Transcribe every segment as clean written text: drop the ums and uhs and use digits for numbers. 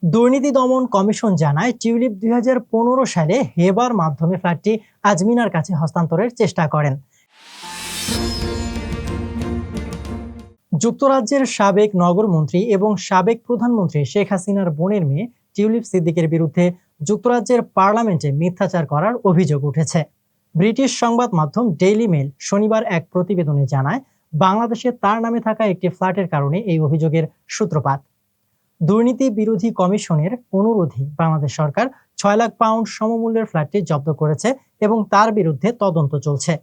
দুর্নীতি দমন কমিশন জানায়, টিউলিপ ২০১৫ সালে হেবার মাধ্যমে ফ্ল্যাটটি আজমিনার কাছে হস্তান্তরের চেষ্টা করেন। যুক্তরাজ্যের সাবেক নগরমন্ত্রী এবং সাবেক প্রধানমন্ত্রী শেখ হাসিনার বোনের মেয়ে টিউলিপ সিদ্দিকের বিরুদ্ধে যুক্তরাজ্যের পার্লামেন্টে মিথ্যাচার করার অভিযোগ উঠেছে। ব্রিটিশ সংবাদ মাধ্যম ডেইলি মেল শনিবার এক প্রতিবেদনে জানায়, বাংলাদেশে তার নামে থাকা একটি ফ্ল্যাটের কারণে এই অভিযোগের সূত্রপাত। দুর্নীতি বিরোধী কমিশনের অনুরোধে বাংলাদেশ সরকার ৬ লাখ পাউন্ড সমমূল্যের ফ্ল্যাটটি জব্দ করেছে এবং তার বিরুদ্ধে তদন্ত চলছে।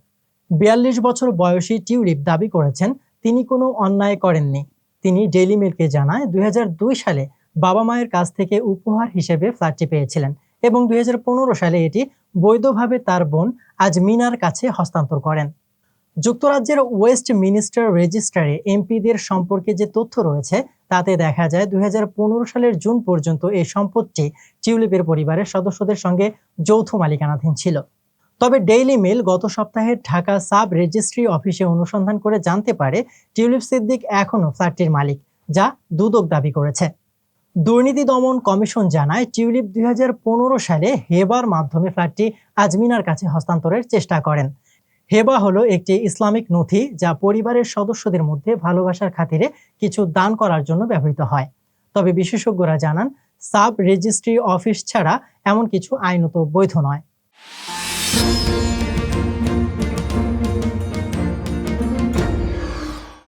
৪২ বছর বয়সী টিউলিপ দাবি করেছেন তিনি কোনো অন্যায় করেননি। তিনি ডেইলি মেলকে জানায়, ২০০২ সালে বাবা মায়ের কাছ থেকে উপহার হিসেবে ফ্ল্যাটটি পেয়েছিলেন এবং ২০১৫ সালে এটি বৈধভাবে তার বোন আজমিনার কাছে হস্তান্তর করেন। যুক্তরাজ্যের ওয়েস্ট মিনিস্টার রেজিস্ট্রারে এমপিদের সম্পর্কে যে তথ্য রয়েছে তাতে দেখা যায়, ২০১৫ সালের জুন পর্যন্ত এই সম্পত্তি টিউলিপের পরিবারের সদস্যদের সঙ্গে যৌথ মালিকানাধীন ছিল। তবে ডেইলি মেল গত সপ্তাহে ঢাকা সাব রেজিস্ট্রি অফিসে অনুসন্ধান করে জানতে পারে, টিউলিপ সিদ্দিক এখনও ফ্ল্যাটটির মালিক, যা দুদক দাবি করেছে। দুর্নীতি দমন কমিশন জানায়, টিউলিপ ২০১৫ সালে হেবার মাধ্যমে ফ্ল্যাটটি আজমিনার কাছে হস্তান্তরের চেষ্টা করেন। হেবা হলো একটি ইসলামিক নথি যা পরিবারের সদস্যদের মধ্যে ভালোবাসার খাতিরে কিছু দান করার জন্য ব্যবহৃত হয়। তবে বিশেষজ্ঞরা জানান, সাব রেজিস্ট্রি অফিস ছাড়া এমন কিছু আইনত বৈধ নয়।